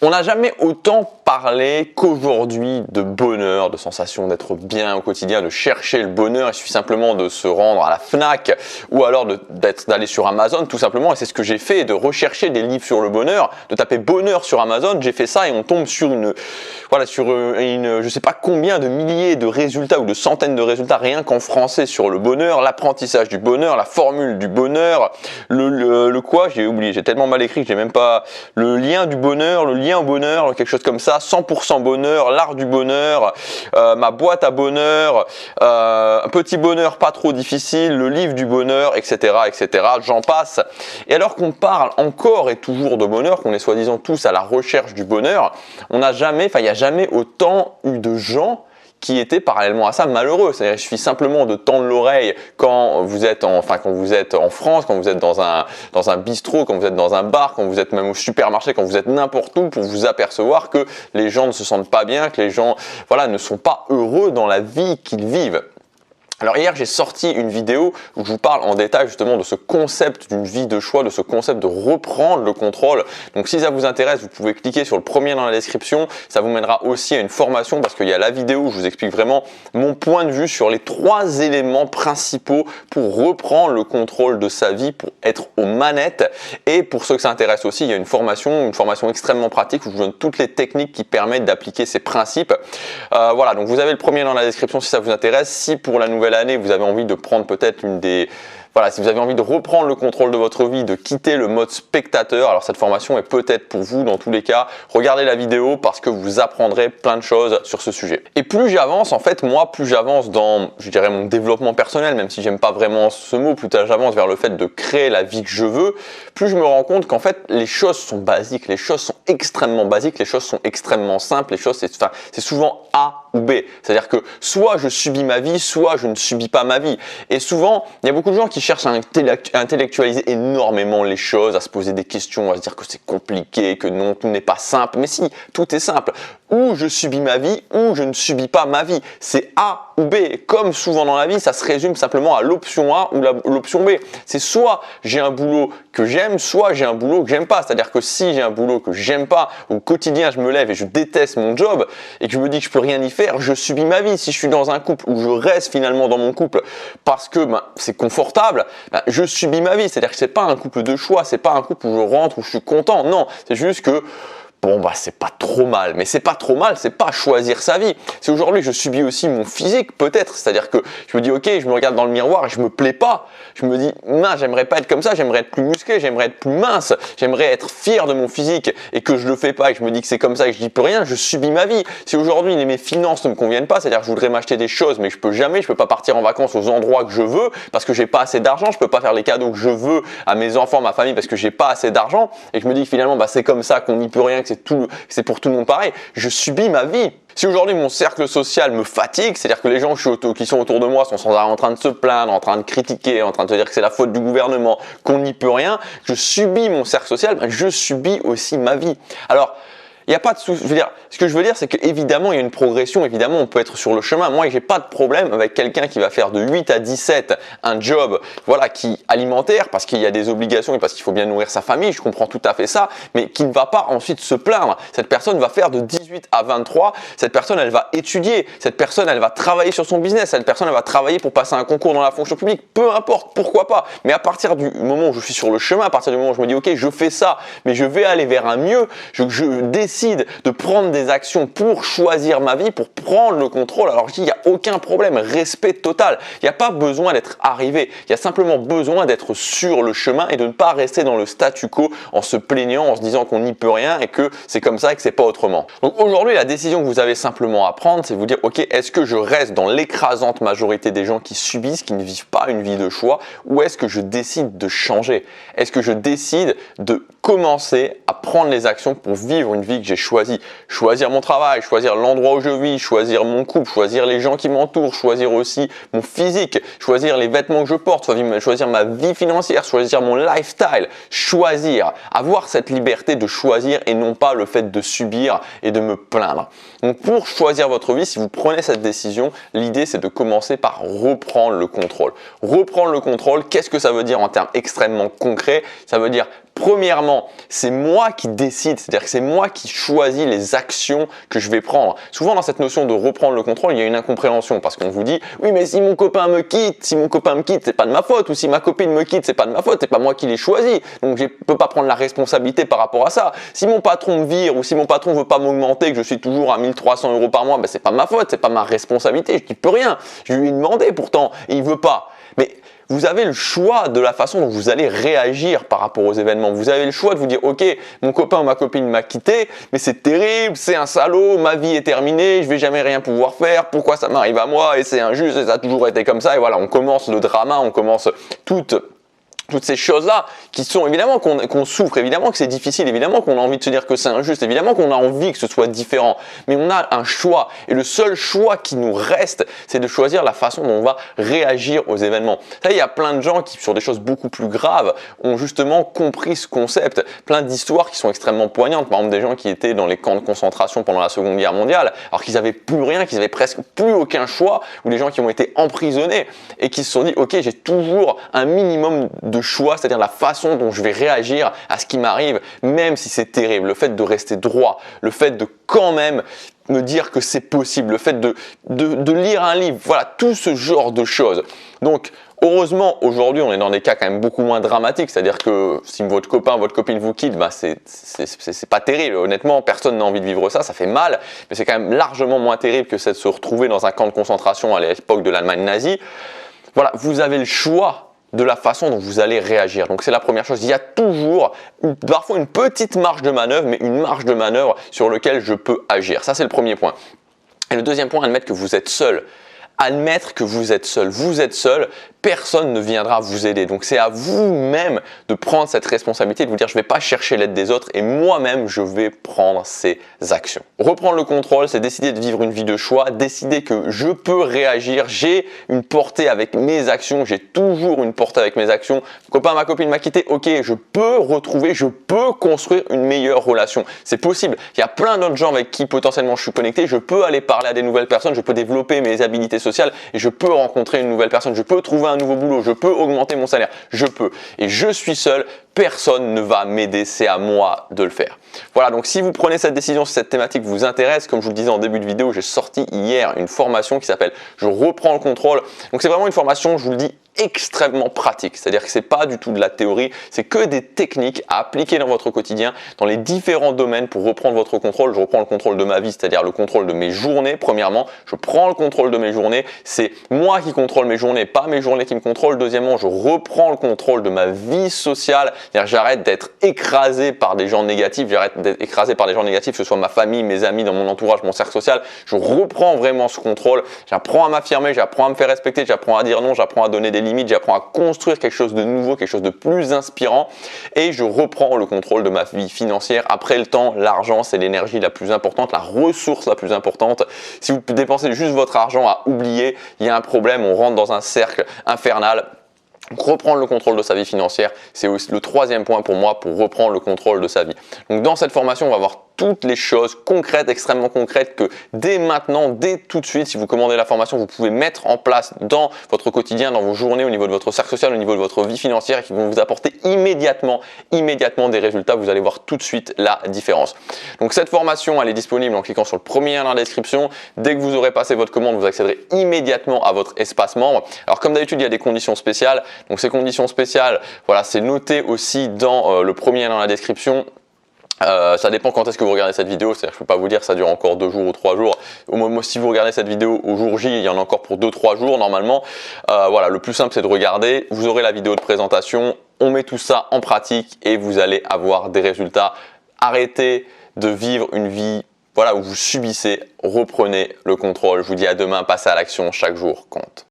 On n'a jamais autant parlé qu'aujourd'hui de bonheur, de sensation d'être bien au quotidien, de chercher le bonheur. Il suffit simplement de se rendre à la Fnac ou alors d'aller sur Amazon tout simplement. Et c'est ce que j'ai fait, de rechercher des livres sur le bonheur, de taper bonheur sur Amazon. J'ai fait ça et on tombe sur je sais pas combien de milliers de résultats ou de centaines de résultats rien qu'en français sur le bonheur, l'apprentissage du bonheur, la formule du bonheur, j'ai oublié, j'ai tellement mal écrit que j'ai même pas le lien du bonheur, le lien au bonheur, quelque chose comme ça, 100% bonheur, l'art du bonheur, ma boîte à bonheur, un petit bonheur pas trop difficile, le livre du bonheur, etc., etc. J'en passe. Et alors qu'on parle encore et toujours de bonheur, qu'on est soi-disant tous à la recherche du bonheur, il n'y a jamais autant eu de gens qui étaient parallèlement à ça malheureux. C'est-à-dire, il suffit simplement de tendre l'oreille quand vous êtes en France, quand vous êtes dans un bistrot, quand vous êtes dans un bar, quand vous êtes même au supermarché, quand vous êtes n'importe où, pour vous apercevoir que les gens ne se sentent pas bien, que les gens, ne sont pas heureux dans la vie qu'ils vivent. Alors hier, j'ai sorti une vidéo où je vous parle en détail justement de ce concept d'une vie de choix, de ce concept de reprendre le contrôle. Donc si ça vous intéresse, vous pouvez cliquer sur le premier dans la description. Ça vous mènera aussi à une formation parce qu'il y a la vidéo où je vous explique vraiment mon point de vue sur les 3 éléments principaux pour reprendre le contrôle de sa vie, pour être aux manettes. Et pour ceux que ça intéresse aussi, il y a une formation extrêmement pratique où je vous donne toutes les techniques qui permettent d'appliquer ces principes. Donc vous avez le premier dans la description si ça vous intéresse. Si pour la nouvelle année, vous avez envie de prendre peut-être si vous avez envie de reprendre le contrôle de votre vie, de quitter le mode spectateur, alors cette formation est peut-être pour vous dans tous les cas. Regardez la vidéo parce que vous apprendrez plein de choses sur ce sujet. Et plus j'avance, plus j'avance dans, mon développement personnel, même si j'aime pas vraiment ce mot, plus j'avance vers le fait de créer la vie que je veux, plus je me rends compte qu'en fait, les choses sont basiques, les choses sont extrêmement basiques, les choses sont extrêmement simples, les choses, c'est souvent A ou B. C'est-à-dire que soit je subis ma vie, soit je ne subis pas ma vie. Et souvent, il y a beaucoup de gens qui cherchent à intellectualiser énormément les choses, à se poser des questions, à se dire que c'est compliqué, que non, tout n'est pas simple. Mais si, tout est simple. Ou je subis ma vie, ou je ne subis pas ma vie. C'est A ou B. Comme souvent dans la vie, ça se résume simplement à l'option A ou l'option B. C'est soit j'ai un boulot que j'aime, soit j'ai un boulot que j'aime pas. C'est-à-dire que si j'ai un boulot que j'aime pas, au quotidien je me lève et je déteste mon job, et que je me dis que je peux rien y faire, je subis ma vie. Si je suis dans un couple où je reste finalement dans mon couple parce que c'est confortable, je subis ma vie. C'est-à-dire que c'est pas un couple de choix, c'est pas un couple où je rentre, où je suis content. Non, c'est juste que c'est pas trop mal, mais c'est pas trop mal, c'est pas choisir sa vie. C'est aujourd'hui, je subis aussi mon physique, peut-être. C'est-à-dire que je me dis, ok, je me regarde dans le miroir et je me plais pas. Je me dis, j'aimerais pas être comme ça, j'aimerais être plus musclé, j'aimerais être plus mince, j'aimerais être fier de mon physique et que je le fais pas et que je me dis que c'est comme ça et que je dis plus rien, je subis ma vie. Si aujourd'hui mes finances ne me conviennent pas, c'est-à-dire que je voudrais m'acheter des choses, mais je peux pas partir en vacances aux endroits que je veux parce que j'ai pas assez d'argent, je peux pas faire les cadeaux que je veux à mes enfants, ma famille parce que j'ai pas assez d'argent et que je me dis que finalement, c'est comme ça, qu'on n'y peut rien, que c'est pour tout le monde pareil, je subis ma vie. Si aujourd'hui mon cercle social me fatigue, c'est-à-dire que les gens qui sont autour de moi sont sans arrêt en train de se plaindre, en train de critiquer, en train de se dire que c'est la faute du gouvernement, qu'on n'y peut rien, je subis mon cercle social, je subis aussi ma vie. Alors, il n'y a pas de souci. Ce que je veux dire, c'est qu'évidemment, il y a une progression. Évidemment, on peut être sur le chemin. Moi, j'ai pas de problème avec quelqu'un qui va faire de 8 à 17 un job, qui alimentaire, parce qu'il y a des obligations et parce qu'il faut bien nourrir sa famille. Je comprends tout à fait ça, mais qui ne va pas ensuite se plaindre. Cette personne va faire de 18 à 23. Cette personne, elle va étudier. Cette personne, elle va travailler sur son business. Cette personne, elle va travailler pour passer un concours dans la fonction publique. Peu importe, pourquoi pas. Mais à partir du moment où je suis sur le chemin, à partir du moment où je me dis, ok, je fais ça, mais je vais aller vers un mieux, je décide de prendre des actions pour choisir ma vie, pour prendre le contrôle, alors je dis il n'y a aucun problème, respect total. Il n'y a pas besoin d'être arrivé, il y a simplement besoin d'être sur le chemin et de ne pas rester dans le statu quo en se plaignant, en se disant qu'on n'y peut rien et que c'est comme ça et que c'est pas autrement. Donc aujourd'hui, la décision que vous avez simplement à prendre, c'est vous dire ok, est-ce que je reste dans l'écrasante majorité des gens qui subissent, qui ne vivent pas une vie de choix, ou est-ce que je décide de changer? Est-ce que je décide de commencer à prendre les actions pour vivre une vie que j'ai choisie? Choisir mon travail, choisir l'endroit où je vis, choisir mon couple, choisir les gens qui m'entourent, choisir aussi mon physique, choisir les vêtements que je porte, choisir ma vie financière, choisir mon lifestyle, choisir, avoir cette liberté de choisir et non pas le fait de subir et de me plaindre. Donc pour choisir votre vie, si vous prenez cette décision, l'idée c'est de commencer par reprendre le contrôle. Reprendre le contrôle, qu'est-ce que ça veut dire en termes extrêmement concrets? Ça veut dire Premièrement, c'est moi qui décide, c'est-à-dire que c'est moi qui choisis les actions que je vais prendre. Souvent dans cette notion de reprendre le contrôle, il y a une incompréhension parce qu'on vous dit « oui mais si mon copain me quitte, c'est pas de ma faute, ou si ma copine me quitte, c'est pas de ma faute, c'est pas moi qui l'ai choisi, donc je peux pas prendre la responsabilité par rapport à ça. Si mon patron me vire ou si mon patron veut pas m'augmenter, que je suis toujours à 1300 € par mois, ben c'est pas ma faute, c'est pas ma responsabilité, je n'y peux rien. Je lui ai demandé pourtant et il veut pas. » Mais vous avez le choix de la façon dont vous allez réagir par rapport aux événements. Vous avez le choix de vous dire « ok, mon copain ou ma copine m'a quitté, mais c'est terrible, c'est un salaud, ma vie est terminée, je vais jamais rien pouvoir faire, pourquoi ça m'arrive à moi et c'est injuste et ça a toujours été comme ça » et voilà, on commence le drama, on commence toutes ces choses-là qui sont évidemment qu'on souffre, évidemment que c'est difficile, évidemment qu'on a envie de se dire que c'est injuste, évidemment qu'on a envie que ce soit différent, mais on a un choix et le seul choix qui nous reste, c'est de choisir la façon dont on va réagir aux événements. Là, il y a plein de gens qui, sur des choses beaucoup plus graves, ont justement compris ce concept, plein d'histoires qui sont extrêmement poignantes, par exemple des gens qui étaient dans les camps de concentration pendant la Seconde Guerre mondiale, alors qu'ils n'avaient plus rien, qu'ils n'avaient presque plus aucun choix, ou des gens qui ont été emprisonnés et qui se sont dit « ok, j'ai toujours un minimum de choix, c'est-à-dire la façon dont je vais réagir à ce qui m'arrive, même si c'est terrible, le fait de rester droit, le fait de quand même me dire que c'est possible, le fait de lire un livre, voilà, tout ce genre de choses. Donc, heureusement, aujourd'hui, on est dans des cas quand même beaucoup moins dramatiques, c'est-à-dire que si votre copain, votre copine vous quitte, bah c'est pas terrible. Honnêtement, personne n'a envie de vivre ça, ça fait mal, mais c'est quand même largement moins terrible que de se retrouver dans un camp de concentration à l'époque de l'Allemagne nazie. Voilà, vous avez le choix de la façon dont vous allez réagir. Donc c'est la première chose. Il y a toujours parfois une petite marge de manœuvre, mais une marge de manœuvre sur laquelle je peux agir. Ça, c'est le premier point. Et le deuxième point, admettre que vous êtes seul. Admettre que vous êtes seul, personne ne viendra vous aider. Donc c'est à vous-même de prendre cette responsabilité, de vous dire je ne vais pas chercher l'aide des autres et moi-même je vais prendre ces actions. Reprendre le contrôle, c'est décider de vivre une vie de choix, décider que je peux réagir, j'ai une portée avec mes actions, j'ai toujours une portée avec mes actions. Mon copain, ma copine m'a quitté, ok, je peux retrouver, je peux construire une meilleure relation. C'est possible. Il y a plein d'autres gens avec qui potentiellement je suis connecté, je peux aller parler à des nouvelles personnes, je peux développer mes habilités sociales et je peux rencontrer une nouvelle personne, je peux trouver un nouveau boulot, je peux augmenter mon salaire, je peux. Et je suis seul, personne ne va m'aider, c'est à moi de le faire. Voilà, donc si vous prenez cette décision, si cette thématique vous intéresse, comme je vous le disais en début de vidéo, j'ai sorti hier une formation qui s'appelle « Je reprends le contrôle ». Donc c'est vraiment une formation, je vous le dis, extrêmement pratique, c'est-à-dire que c'est pas du tout de la théorie, c'est que des techniques à appliquer dans votre quotidien, dans les différents domaines pour reprendre votre contrôle. Je reprends le contrôle de ma vie, c'est-à-dire le contrôle de mes journées. Premièrement, je prends le contrôle de mes journées, c'est moi qui contrôle mes journées, pas mes journées qui me contrôlent. Deuxièmement, je reprends le contrôle de ma vie sociale, c'est-à-dire j'arrête d'être écrasé par des gens négatifs, que ce soit ma famille, mes amis, dans mon entourage, mon cercle social. Je reprends vraiment ce contrôle, j'apprends à m'affirmer, j'apprends à me faire respecter, j'apprends à dire non, j'apprends à donner des limites, j'apprends à construire quelque chose de nouveau, quelque chose de plus inspirant et je reprends le contrôle de ma vie financière. Après, le temps, l'argent, c'est l'énergie la plus importante, la ressource la plus importante. Si vous dépensez juste votre argent à oublier, il y a un problème, on rentre dans un cercle infernal. Donc, reprendre le contrôle de sa vie financière, c'est aussi le troisième point pour moi pour reprendre le contrôle de sa vie. Donc dans cette formation, on va voir toutes les choses concrètes, extrêmement concrètes que dès maintenant, dès tout de suite, si vous commandez la formation, vous pouvez mettre en place dans votre quotidien, dans vos journées, au niveau de votre cercle social, au niveau de votre vie financière et qui vont vous apporter immédiatement des résultats. Vous allez voir tout de suite la différence. Donc cette formation, elle est disponible en cliquant sur le premier lien dans la description. Dès que vous aurez passé votre commande, vous accéderez immédiatement à votre espace membre. Alors comme d'habitude, il y a des conditions spéciales. Donc ces conditions spéciales, voilà, c'est noté aussi dans le premier lien dans la description. Ça dépend quand est-ce que vous regardez cette vidéo, c'est-à-dire que je ne peux pas vous dire que ça dure encore 2 jours ou 3 jours. Si vous regardez cette vidéo au jour J, il y en a encore pour 2-3 jours normalement. Voilà, le plus simple c'est de regarder, vous aurez la vidéo de présentation, on met tout ça en pratique et vous allez avoir des résultats. Arrêtez de vivre une vie où vous subissez, reprenez le contrôle. Je vous dis à demain, passez à l'action, chaque jour compte.